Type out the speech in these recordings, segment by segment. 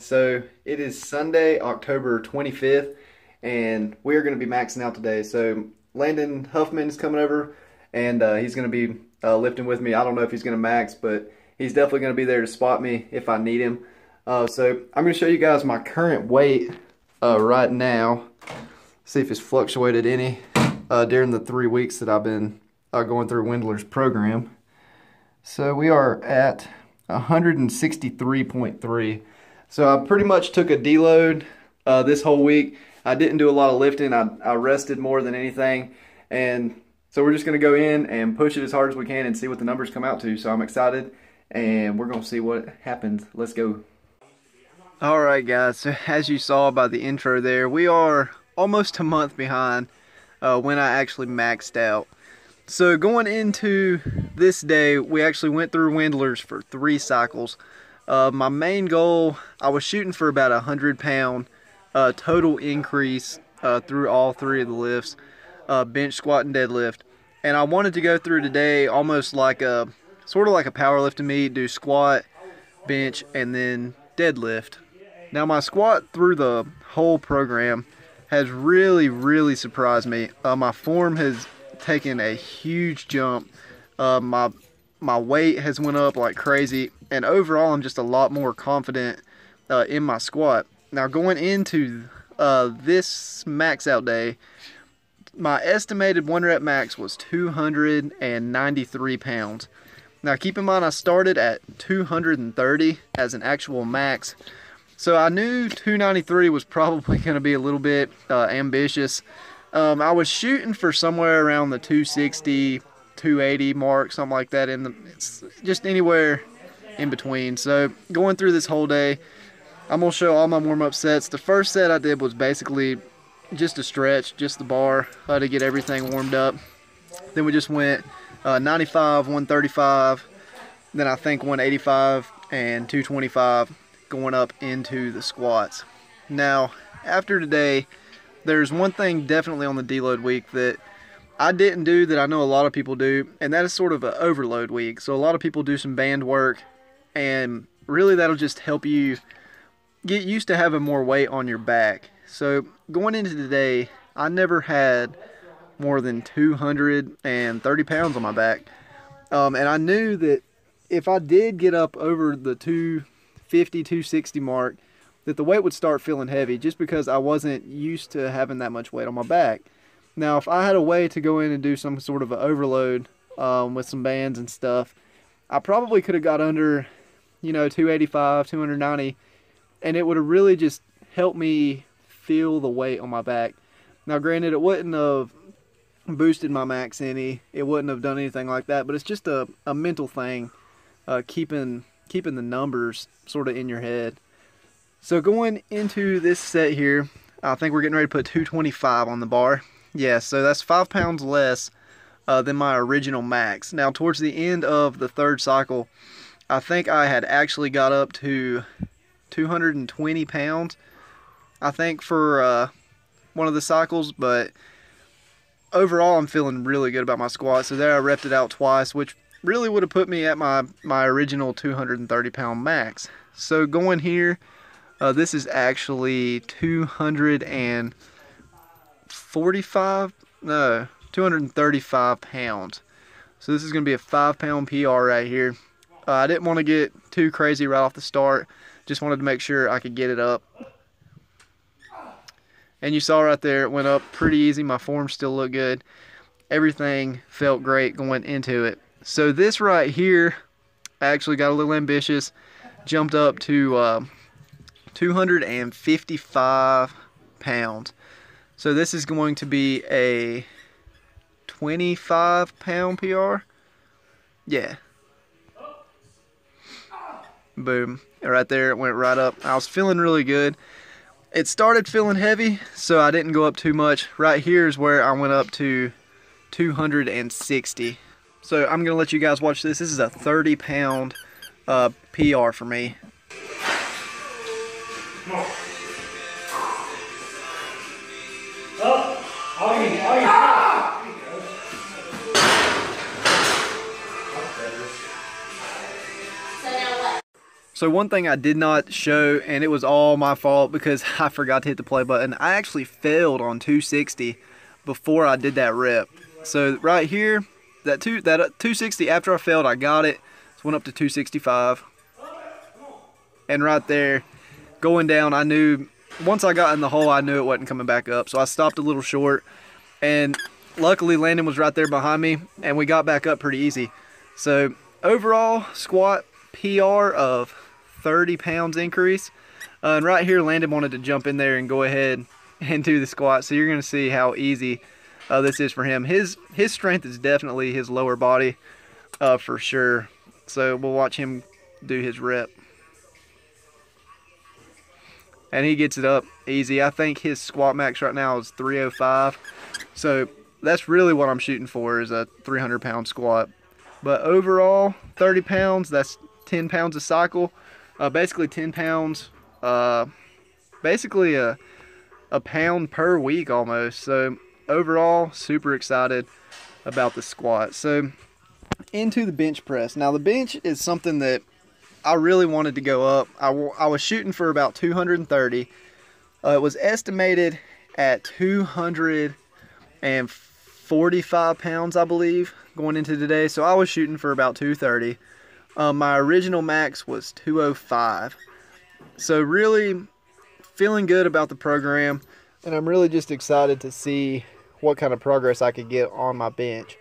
So it is Sunday, October 25th, and we are going to be maxing out today. So Landon Huffman is coming over, and he's going to be lifting with me. I don't know if he's going to max, but he's definitely going to be there to spot me if I need him. So I'm going to show you guys my current weight right now. See if it's fluctuated any during the 3 weeks that I've been going through Wendlers program. So we are at 163.3. So I pretty much took a deload this whole week. I didn't do a lot of lifting. I rested more than anything. And so we're just going to go in and push it as hard as we can and see what the numbers come out to. So I'm excited, and we're going to see what happens. Let's go. All right, guys. So as you saw by the intro there, we are almost a month behind when I actually maxed out. So going into this day, we actually went through Wendlers for 3 cycles. My main goal, I was shooting for about 100-pound total increase through all 3 of the lifts, bench, squat, and deadlift. And I wanted to go through today almost like a, sort of like a powerlifting meet, do squat, bench, and then deadlift. Now my squat through the whole program has really surprised me. My form has taken a huge jump. My weight has went up like crazy, and overall I'm just a lot more confident in my squat. Now going into this max out day, my estimated 1 rep max was 293 pounds. Now keep in mind I started at 230 as an actual max, so I knew 293 was probably going to be a little bit ambitious. I was shooting for somewhere around the 260 280 mark, something like that, it's just anywhere in between. So going through this whole day, I'm gonna show all my warm-up sets. The first set I did was basically just a stretch, just the bar to get everything warmed up. Then we just went 95, 135, then I think 185 and 225 going up into the squats. Now after today, there's one thing definitely on the deload week that I didn't do that I know a lot of people do, and that is sort of an overload week. So a lot of people do some band work, and really that'll just help you get used to having more weight on your back. So going into today, I never had more than 230 pounds on my back. And I knew that if I did get up over the 250, 260 mark, that the weight would start feeling heavy just because I wasn't used to having that much weight on my back. Now, if I had a way to go in and do some sort of an overload with some bands and stuff, I probably could have got under, 285, 290, and it would have really just helped me feel the weight on my back. Now, granted, it wouldn't have boosted my max any, it wouldn't have done anything like that, but it's just a mental thing, keeping the numbers sort of in your head. So going into this set here, I think we're getting ready to put 225 on the bar. Yeah, so that's 5 pounds less than my original max. Now, towards the end of the 3rd cycle, I think I had actually got up to 220 pounds, I think, for one of the cycles. But overall, I'm feeling really good about my squat. So there I repped it out twice, which really would have put me at my original 230-pound max. So going here, this is actually 235 pounds. So this is going to be a 5-pound PR right here. I didn't want to get too crazy right off the start. Just wanted to make sure I could get it up. And you saw right there, it went up pretty easy. My form still looked good. Everything felt great going into it. So this right here, I actually got a little ambitious. Jumped up to 255 pounds. So this is going to be a 25-pound PR. Yeah. Boom. Right there, it went right up. I was feeling really good. It started feeling heavy, so I didn't go up too much. Right here is where I went up to 260. So I'm going to let you guys watch this. This is a 30-pound PR for me. So one thing I did not show, and it was all my fault because I forgot to hit the play button, I actually failed on 260 before I did that rep. So right here, that 260, after I failed, I got it. So went up to 265. And right there, going down, I knew, once I got in the hole, I knew it wasn't coming back up. So I stopped a little short, and luckily Landon was right there behind me, and we got back up pretty easy. So overall, squat PR of 30 pounds increase. And right here, Landon wanted to jump in there and go ahead and do the squat. So you're going to see how easy this is for him. His strength is definitely his lower body for sure. So we'll watch him do his rep. And he gets it up easy. I think his squat max right now is 305. So that's really what I'm shooting for, is a 300-pound squat. But overall, 30 pounds, that's 10 pounds a cycle. Basically 10 pounds, basically a pound per week almost. So overall, super excited about the squat. So into the bench press. Now the bench is something that I really wanted to go up. I was shooting for about 230. It was estimated at 245 pounds, I believe, going into today. So I was shooting for about 230. My original max was 205. So really feeling good about the program, and I'm really just excited to see what kind of progress I could get on my bench.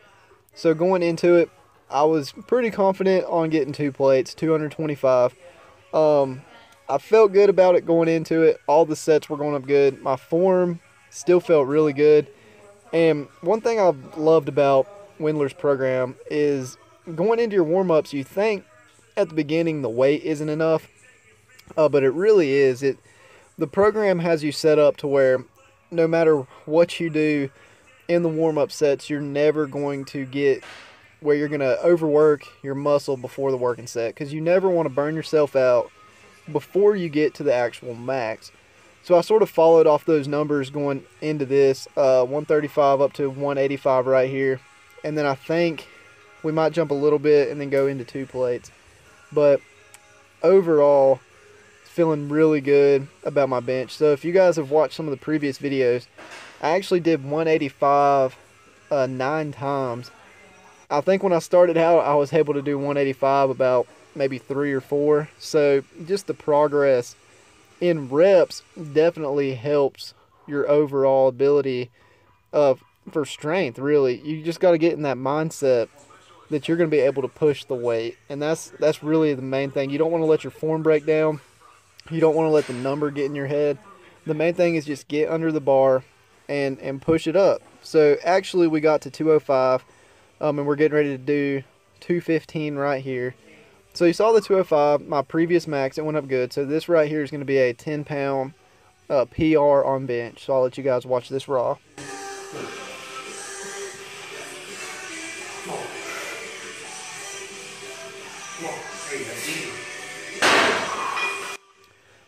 So going into it, I was pretty confident on getting 2 plates, 225. I felt good about it going into it. All the sets were going up good. My form still felt really good. And one thing I've loved about Wendlers' program is going into your warm-ups, you think at the beginning the weight isn't enough, but it really is. The program has you set up to where no matter what you do in the warm-up sets, you're never going to get where you're going to overwork your muscle before the working set, because you never want to burn yourself out before you get to the actual max. So I sort of followed off those numbers going into this, 135 up to 185 right here. And then I think we might jump a little bit and then go into 2 plates. But overall, feeling really good about my bench. So if you guys have watched some of the previous videos, I actually did 185 9 times. I think when I started out, I was able to do 185 about maybe 3 or 4. So just the progress in reps definitely helps your overall ability for strength, really. You just got to get in that mindset that you're going to be able to push the weight. And that's really the main thing. You don't want to let your form break down. You don't want to let the number get in your head. The main thing is just get under the bar and push it up. So actually we got to 205. And we're getting ready to do 215 right here. So you saw the 205, my previous max, it went up good. So this right here is going to be a 10-pound PR on bench. So I'll let you guys watch this raw.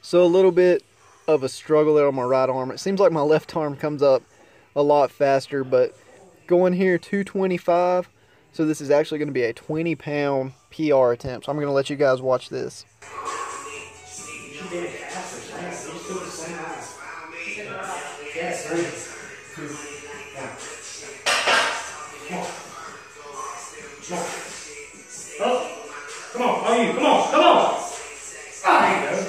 So a little bit of a struggle there on my right arm. It seems like my left arm comes up a lot faster, but going here 225, so this is actually going to be a 20-pound PR attempt. So I'm going to let you guys watch this. Oh, come on, are you? Come on, come on! Ah, there you go.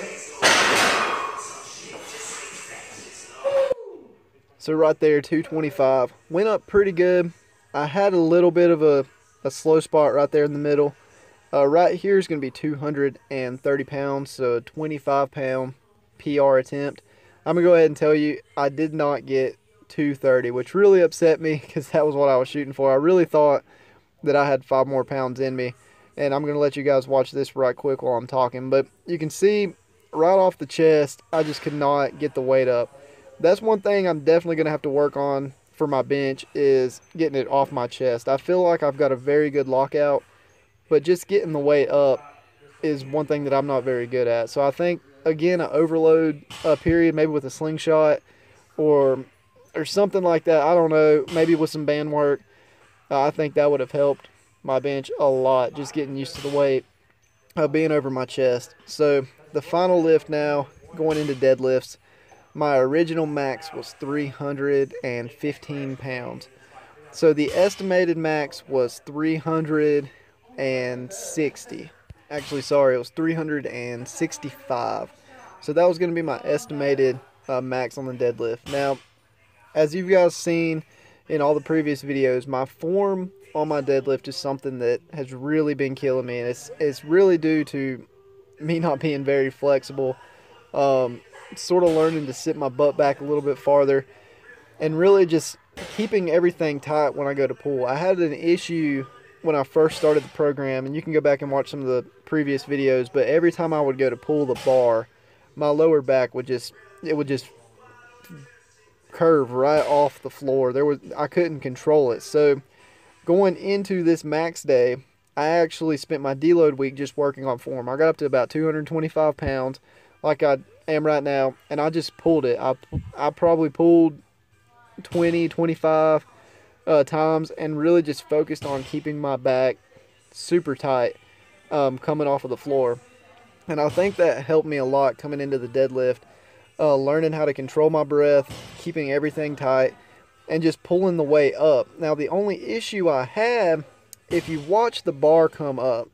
So right there, 225. Went up pretty good. I had a little bit of a slow spot right there in the middle. Right here is going to be 230 pounds, so a 25-pound PR attempt. I'm going to go ahead and tell you, I did not get 230, which really upset me because that was what I was shooting for. I really thought that I had 5 more pounds in me. And I'm going to let you guys watch this right quick while I'm talking. But you can see right off the chest, I just could not get the weight up. That's one thing I'm definitely going to have to work on for my bench, is getting it off my chest. I feel like I've got a very good lockout, but just getting the weight up is one thing that I'm not very good at. So I think, again, an overload period, maybe with a slingshot or something like that. I don't know, maybe with some band work. I think that would have helped my bench a lot, just getting used to the weight. being over my chest. So the final lift now, going into deadlifts, my original max was 315 pounds. So the estimated max was 360. Actually, sorry, it was 365. So that was going to be my estimated max on the deadlift. Now, as you guys seen in all the previous videos, my form on my deadlift is something that has really been killing me, and it's really due to me not being very flexible. Sort of learning to sit my butt back a little bit farther, and really just keeping everything tight when I go to pull. I had an issue when I first started the program, and you can go back and watch some of the previous videos, but every time I would go to pull the bar, my lower back would just curve right off the floor. I couldn't control it. So going into this max day, I actually spent my deload week just working on form. I got up to about 225 pounds like I am right now, and I just pulled it. I probably pulled 20, 25 times, and really just focused on keeping my back super tight coming off of the floor. And I think that helped me a lot coming into the deadlift, learning how to control my breath, keeping everything tight, and just pulling the weight up. Now, the only issue I had, if you watch the bar come up,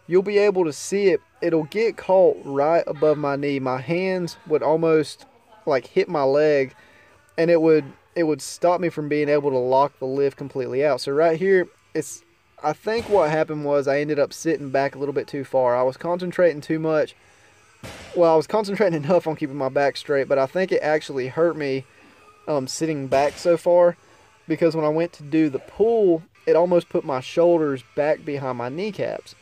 you'll be able to see it. It'll get caught right above my knee. My hands would almost like hit my leg, and it would stop me from being able to lock the lift completely out. So right here, I think what happened was I ended up sitting back a little bit too far. I was concentrating too much. Well, I was concentrating enough on keeping my back straight, but I think it actually hurt me sitting back so far, because when I went to do the pull, it almost put my shoulders back behind my kneecaps.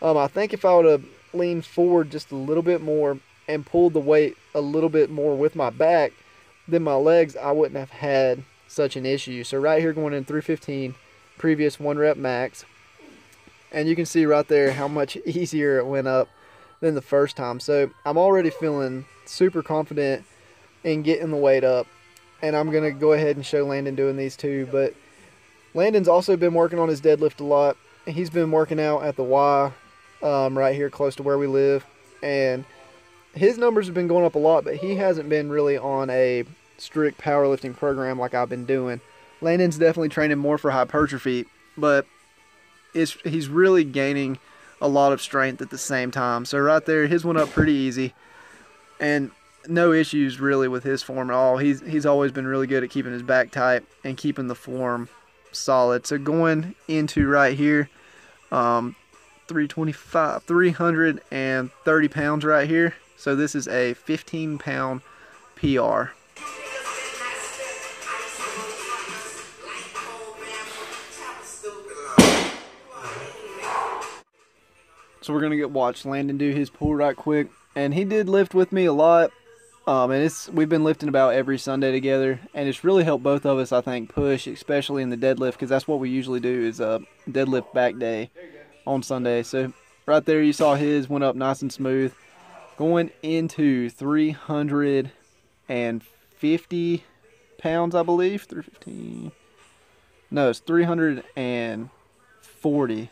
I think if I would have leaned forward just a little bit more and pulled the weight a little bit more with my back, then my legs, I wouldn't have had such an issue. So right here, going in 315, previous 1 rep max, and you can see right there how much easier it went up than the first time. So I'm already feeling super confident in getting the weight up, and I'm going to go ahead and show Landon doing these too. But Landon's also been working on his deadlift a lot. He's been working out at the Y right here close to where we live, and his numbers have been going up a lot, but he hasn't been really on a strict powerlifting program like I've been doing. Landon's definitely training more for hypertrophy, but he's really gaining a lot of strength at the same time. So right there, his went up pretty easy, and no issues really with his form at all. He's always been really good at keeping his back tight and keeping the form solid. So going into right here, 330 pounds right here. So this is a 15-pound PR. So we're gonna watch Landon do his pull right quick, and he did lift with me a lot, and we've been lifting about every Sunday together, and it's really helped both of us, I think, push, especially in the deadlift, because that's what we usually do is deadlift back day on Sunday. So right there, you saw his went up nice and smooth. Going into 350 pounds, I believe. 315. No, it's 340.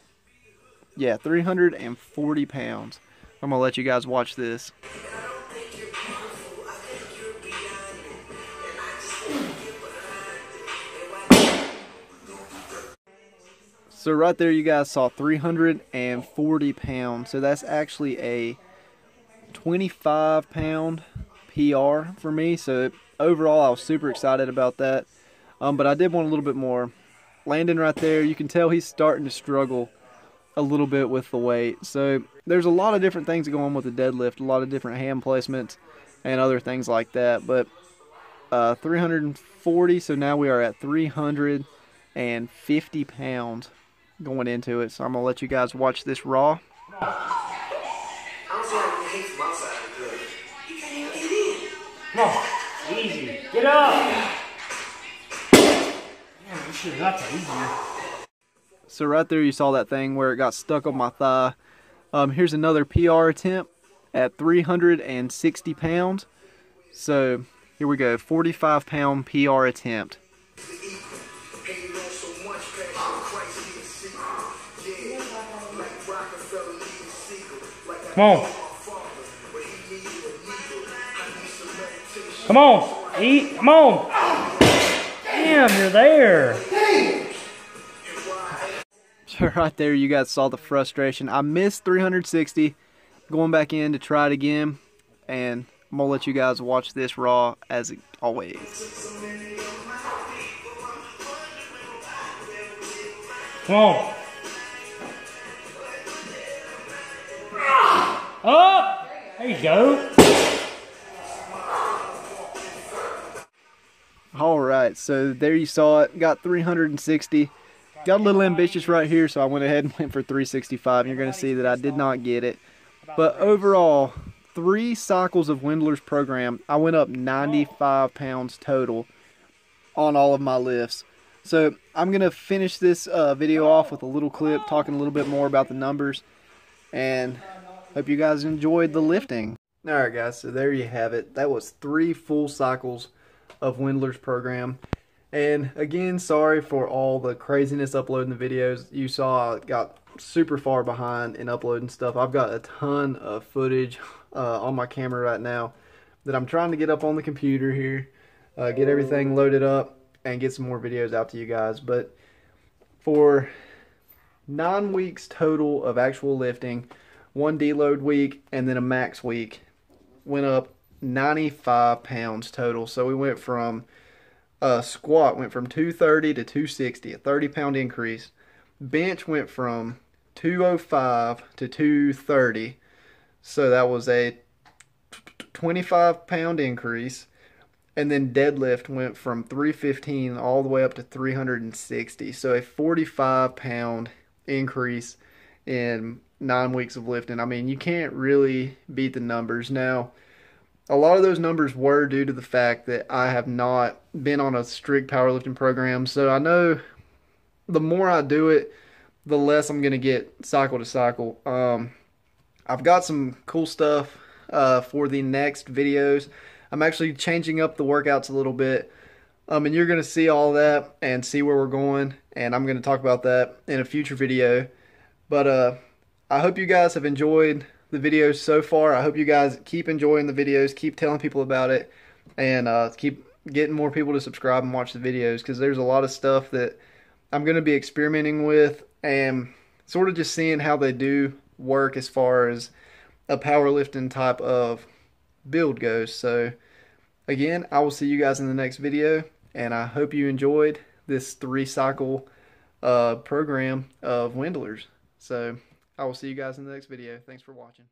Yeah, 340 pounds. I'm going to let you guys watch this. So right there, you guys saw 340 pounds. So that's actually a 25-pound PR for me. So overall, I was super excited about that. But I did want a little bit more. Landon right there, you can tell he's starting to struggle a little bit with the weight. So there's a lot of different things that go on with the deadlift, a lot of different hand placements and other things like that. But 340, so now we are at 350 pounds going into it. So I'm going to let you guys watch this raw. No, easy. Get up. Man, this shit not easier. So right there, you saw that thing where it got stuck on my thigh. Here's another PR attempt at 360 pounds. So here we go, 45-pound PR attempt. Come on. Come on. Eat. Come on. Damn, you're there. So right there you guys saw the frustration. I missed 360. Going back in to try it again. And I'm going to let you guys watch this raw as always. Come on. Up. There you go. Alright, so there you saw it. Got 360. Got a little ambitious right here, so I went ahead and went for 365. You're going to see that I did not get it. But overall, 3 cycles of Wendlers program, I went up 95 pounds total on all of my lifts. So I'm going to finish this video off with a little clip talking a little bit more about the numbers. And hope you guys enjoyed the lifting. Alright guys, so there you have it. That was 3 full cycles of Wendlers program. And again, sorry for all the craziness uploading the videos. You saw I got super far behind in uploading stuff. I've got a ton of footage on my camera right now that I'm trying to get up on the computer here, get everything loaded up and get some more videos out to you guys. But for 9 weeks total of actual lifting, 1 deload week and then a max week, went up 95 pounds total. So we went from squat went from 230 to 260, a 30-pound increase. Bench went from 205 to 230, so that was a 25-pound increase. And then deadlift went from 315 all the way up to 360, so a 45-pound increase in 9 weeks of lifting. I mean, you can't really beat the numbers. Now, a lot of those numbers were due to the fact that I have not been on a strict powerlifting program. So I know the more I do it, the less I'm going to get cycle to cycle. I've got some cool stuff for the next videos. I'm actually changing up the workouts a little bit. And you're going to see all that and see where we're going. And I'm going to talk about that in a future video. But I hope you guys have enjoyed the videos so far. I hope you guys keep enjoying the videos, keep telling people about it, and keep getting more people to subscribe and watch the videos, because there's a lot of stuff that I'm going to be experimenting with and sort of just seeing how they do work as far as a powerlifting type of build goes. So again, I will see you guys in the next video, and I hope you enjoyed this 3-cycle program of Wendlers. So I will see you guys in the next video. Thanks for watching.